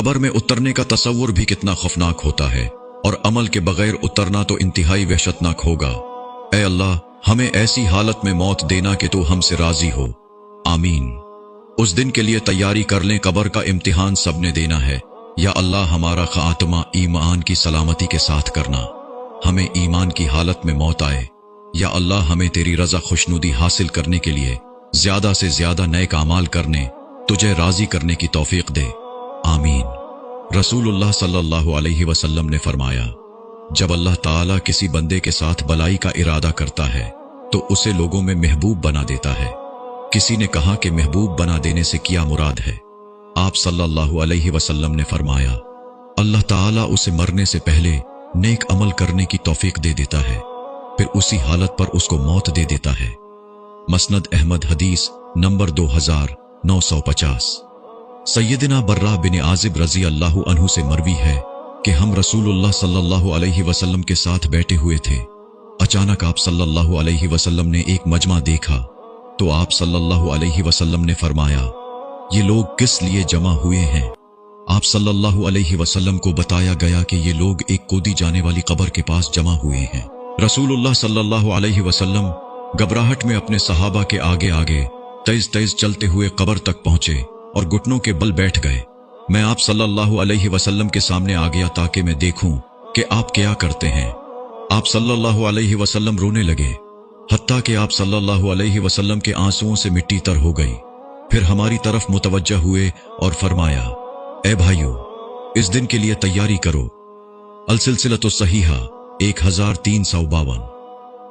Cover में उतरने का तसव्वुर भी कितना खौफनाक होता है, और अमल के बगैर उतरना तो इंतहाई वहशतनाक होगा। ऐ अल्लाह, हमें ऐसी हालत में मौत देना कि तू हमसे राजी हो। आमीन। उस दिन के लिए तैयारी कर लें, कबर का इम्तिहान सबने देना है। या अल्लाह, हमारा खात्मा ईमान की सलामती के साथ करना, हमें ईमान की हालत में मौत आए। या अल्लाह, हमें तेरी रजा खुशनुदी हासिल करने के लिए ज्यादा से ज्यादा नेक अमाल करने, तुझे राजी करने की तौफीक दे। आमीन। रसूलुल्लाह सल्लल्लाहु अलैहि वसल्लम ने फरमाया, जब अल्लाह ताला किसी बंदे के साथ भलाई का इरादा करता है तो उसे लोगों में महबूब बना देता है। किसी ने कहा कि महबूब बना देने से क्या मुराद है? आप सल्लल्लाहु अलैहि वसल्लम ने फरमाया, अल्लाह ताला उसे मरने से पहले नेक अमल करने की तौफीक दे देता है, फिर उसी हालत पर उसको मौत दे देता है। मसनद अहमद हदीस नंबर 2950। सैयदना बर्रा बिन आजिब रजी अल्लाहु अन्हु से मरवी है कि हम रसूलुल्लाह सल्लल्लाहु अलैहि वसल्लम के साथ बैठे हुए थे। अचानक आप सल्लल्लाहु अलैहि वसल्लम ने एक मजमा देखा तो आप सल्लल्लाहु अलैहि वसल्लम ने फरमाया, ये लोग किस लिए जमा हुए हैं? आप सल्लल्लाहु अलैहि वसल्लम को बताया गया कि ये लोग एक कूदी जाने वाली कब्र के पास जमा हुए हैं। रसूलुल्लाह सल्लल्लाहु अलैहि वसल्लम घबराहट में अपने सहाबा के आगे आगे तेज तेज चलते हुए कब्र तक पहुंचे और घुटनों के बल बैठ गए। मैं आप सल्लल्लाहु अलैहि वसल्लम के सामने आ गया ताकि मैं देखूं कि आप क्या करते हैं। आप सल्लल्लाहु अलैहि वसल्लम रोने लगे, हत्ता कि आप सल्लल्लाहु अलैहि वसल्लम के आंसुओं से मिट्टी तर हो गई। फिर हमारी तरफ मुतवज्जह हुए और फरमाया, ए भाइयों, इस दिन के लिए तैयारी करो। अल सिलसिलतुस सहीहा 1352।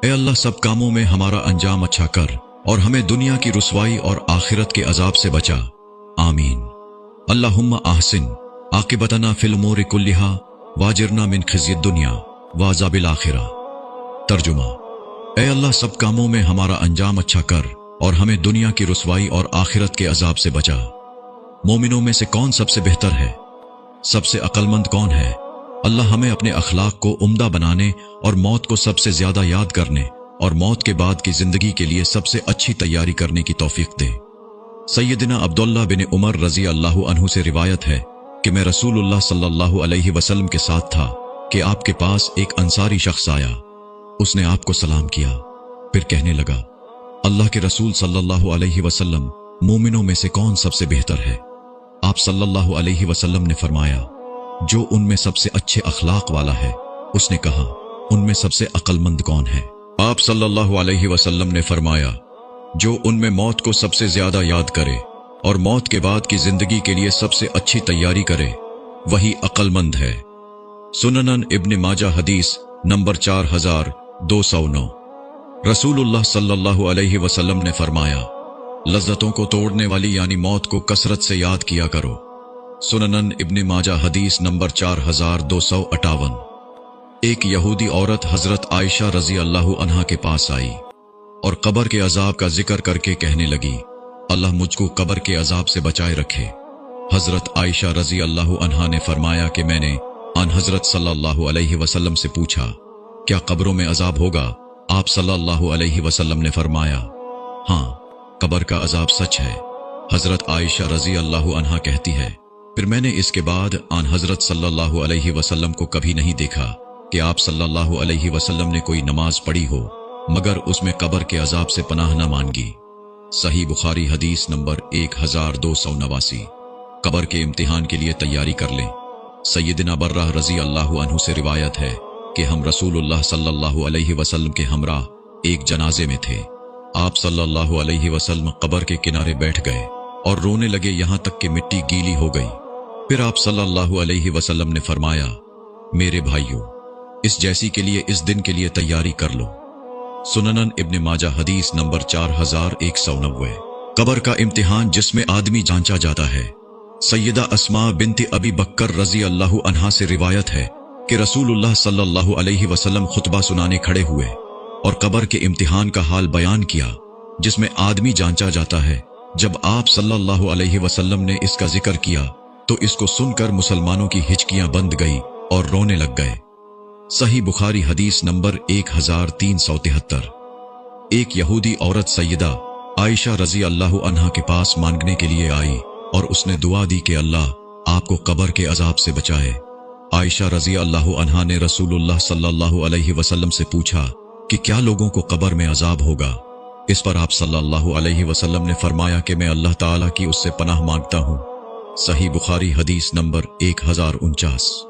ए अल्लाह, सब कामों में हमारा अंजाम अच्छा कर और हमें दुनिया की रुसवाई और आखिरत के अजाब से बचा। आमीन। अल्लाहुम्मा आहसिन आकिबतना फिल उमूरि कुल्लिहा वाजिरना मिन खिज़्यिद दुनिया वाज़ाबिल आखिरा। तर्जुमा, ए अल्लाह, सब कामों में हमारा अंजाम अच्छा कर और हमें दुनिया की रुसवाई और आखिरत के अजाब से बचा। मोमिनों में से कौन सबसे बेहतर है? सबसे अक्लमंद कौन है? अल्लाह हमें अपने अखलाक को उम्दा बनाने और मौत को सबसे ज्यादा याद करने और मौत के बाद की जिंदगी के लिए सबसे अच्छी तैयारी करने की तौफीक दे। सैयदना अब्दुल्लाह बिन उमर रजी अल्लाहु अन्हु से रिवायत है कि मैं रसूलुल्लाह सल्लल्लाहु अलैहि वसल्लम के साथ था कि आपके पास एक अंसारी शख्स आया। उसने आपको सलाम किया, फिर कहने लगा, अल्लाह के रसूल सल्लल्लाहु अलैहि वसल्लम, मोमिनों में से कौन सबसे बेहतर है? आप सल्लल्लाहु अलैहि वसल्लम ने फरमाया, जो उनमें सबसे अच्छे अखलाक वाला है। उसने कहा, उनमें सबसे अक्लमंद कौन है? आप सल्लल्लाहु अलैहि वसल्लम ने फरमाया, जो उनमें मौत को सबसे ज्यादा याद करे और मौत के बाद की जिंदगी के लिए सबसे अच्छी तैयारी करे, वही अक्लमंद है। सुननन इब्न माजा हदीस नंबर 4209। रसूलुल्लाह सल्लल्लाहु अलैहि वसल्लम ने फरमाया, लज्जतों को तोड़ने वाली यानी मौत को कसरत से याद किया करो। सुननन इब्न माजा हदीस नंबर 4258। एक यहूदी औरत हजरत आयशा रजी अल्लाहु अन्हा के पास आई और कब्र के अजाब का जिक्र करके कहने लगी, अल्लाह मुझको कब्र के अजाब से बचाए रखे। हजरत आयशा रजी अल्लाहु अन्हा ने फरमाया कि मैंने आन हजरत सल्लल्लाहु अलैहि वसल्लम से पूछा, क्या कब्रों में अजाब होगा? आप सल्लल्लाहु अलैहि वसल्लम ने फरमाया, हाँ, कब्र का अजाब सच है। हजरत आयशा रजी अल्लाहु अन्हा कहती है, फिर मैंने इसके बाद आन हजरत सल्लल्लाहु अलैहि वसल्लम को कभी नहीं देखा कि आप सल्लल्लाहु अलैहि वसल्लम ने कोई नमाज पढ़ी हो मगर उसमें कब्र के अजाब से पनाह न मांगी। सही बुखारी हदीस नंबर 1289। कब्र के इम्तिहान के लिए तैयारी कर लें। सैयदना बर्रा रजी अल्लाहु अन्हु से रिवायत है कि हम रसूलुल्लाह सल्लल्लाहु अलैहि वसल्लम के हमरा एक जनाजे में थे। आप सल्लल्लाहु अलैहि वसल्लम कब्र के किनारे बैठ गए और रोने लगे, यहां तक कि मिट्टी गीली हो गई। फिर आप सल्लल्लाहु अलैहि वसल्लम ने फरमाया, मेरे भाइयों, इस जैसी के लिए इस दिन के लिए तैयारी कर लो। सुननन इब्न माजा हदीस नंबर 4190। कब्र का इम्तिहान जिसमें आदमी जांचा जाता है। सैयदा अस्मा बिनती अबी बक्कर रजी अल्लाहु अन्हा से रिवायत है कि रसूलुल्लाह सल्लल्लाहु अलैहि वसल्लम खुतबा सुनाने खड़े हुए और कब्र के इम्तिहान का हाल बयान किया जिसमें आदमी जांचा जाता है। जब आप सल्लल्लाहु अलैहि वसल्लम ने इसका जिक्र किया तो इसको सुनकर मुसलमानों की हिचकियां बंद गई और रोने लग गए। सही बुखारी हदीस नंबर 1373। एक यहूदी औरत सैयदा आयशा रजी अल्लाहु अन्हा के पास मांगने के लिए आई और उसने दुआ दी कि अल्लाह आपको कब्र के अजाब से बचाए। आयशा रजी अल्लाह अन्हा ने रसूलुल्लाह सल्लल्लाहु अलैहि वसल्लम से पूछा कि क्या लोगों को कब्र में अजाब होगा। इस पर आप सल्लल्लाहु अलैहि वसल्लम ने फरमाया कि मैं अल्लाह ताला की उससे पनाह मांगता हूँ। सही बुखारी हदीस नंबर 1049।